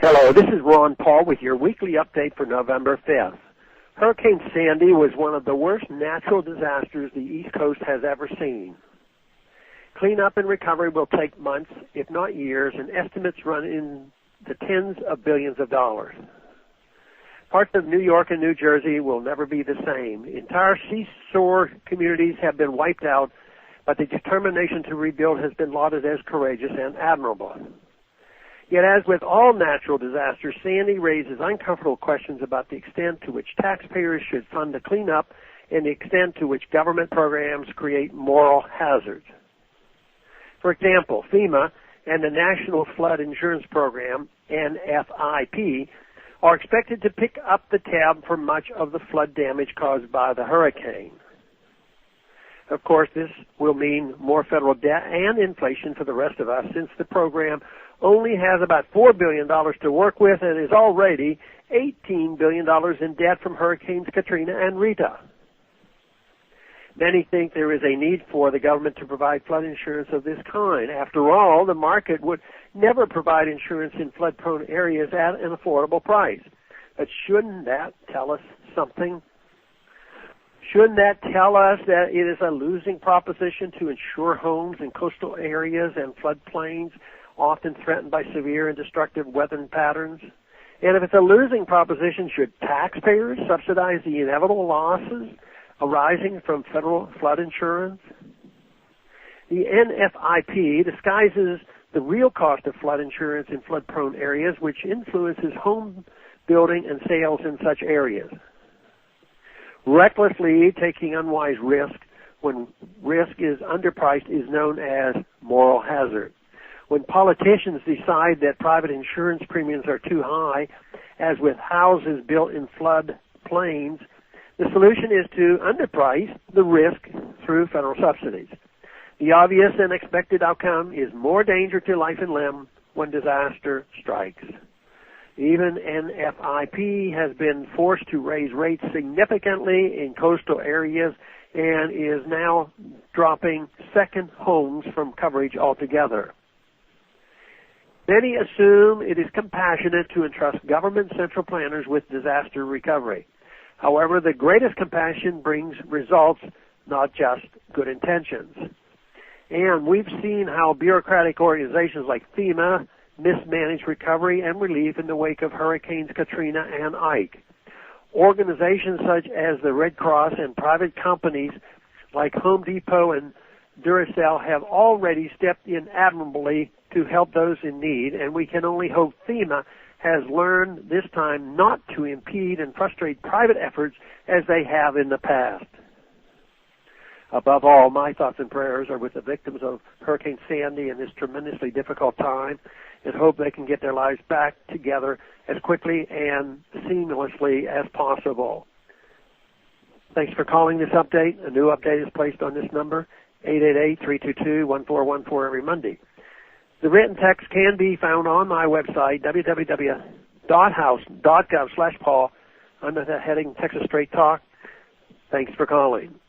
Hello, this is Ron Paul with your weekly update for November 5th. Hurricane Sandy was one of the worst natural disasters the East Coast has ever seen. Cleanup and recovery will take months, if not years, and estimates run in the tens of billions of dollars. Parts of New York and New Jersey will never be the same. Entire seashore communities have been wiped out, but the determination to rebuild has been lauded as courageous and admirable. Yet, as with all natural disasters, Sandy raises uncomfortable questions about the extent to which taxpayers should fund the cleanup and the extent to which government programs create moral hazards. For example, FEMA and the National Flood Insurance Program, NFIP, are expected to pick up the tab for much of the flood damage caused by the hurricane. Of course, this will mean more federal debt and inflation for the rest of us, since the program only has about $4 billion to work with and is already $18 billion in debt from Hurricanes Katrina and Rita. Many think there is a need for the government to provide flood insurance of this kind. After all, the market would never provide insurance in flood-prone areas at an affordable price. But shouldn't that tell us something? Shouldn't that tell us that it is a losing proposition to insure homes in coastal areas and floodplains often threatened by severe and destructive weather patterns? And if it's a losing proposition, should taxpayers subsidize the inevitable losses arising from federal flood insurance? The NFIP disguises the real cost of flood insurance in flood-prone areas, which influences home building and sales in such areas. Recklessly taking unwise risk when risk is underpriced is known as moral hazard. When politicians decide that private insurance premiums are too high, as with houses built in flood plains, the solution is to underprice the risk through federal subsidies. The obvious and expected outcome is more danger to life and limb when disaster strikes. Even NFIP has been forced to raise rates significantly in coastal areas and is now dropping second homes from coverage altogether. Many assume it is compassionate to entrust government central planners with disaster recovery. However, the greatest compassion brings results, not just good intentions. And we've seen how bureaucratic organizations like FEMA mismanaged recovery and relief in the wake of Hurricanes Katrina and Ike. Organizations such as the Red Cross and private companies like Home Depot and Duracell have already stepped in admirably to help those in need, and we can only hope FEMA has learned this time not to impede and frustrate private efforts as they have in the past. Above all, my thoughts and prayers are with the victims of Hurricane Sandy in this tremendously difficult time, and hope they can get their lives back together as quickly and seamlessly as possible. Thanks for calling this update. A new update is placed on this number, 888-322-1414 every Monday. The written text can be found on my website, www.house.gov/Paul, under the heading Texas Straight Talk. Thanks for calling.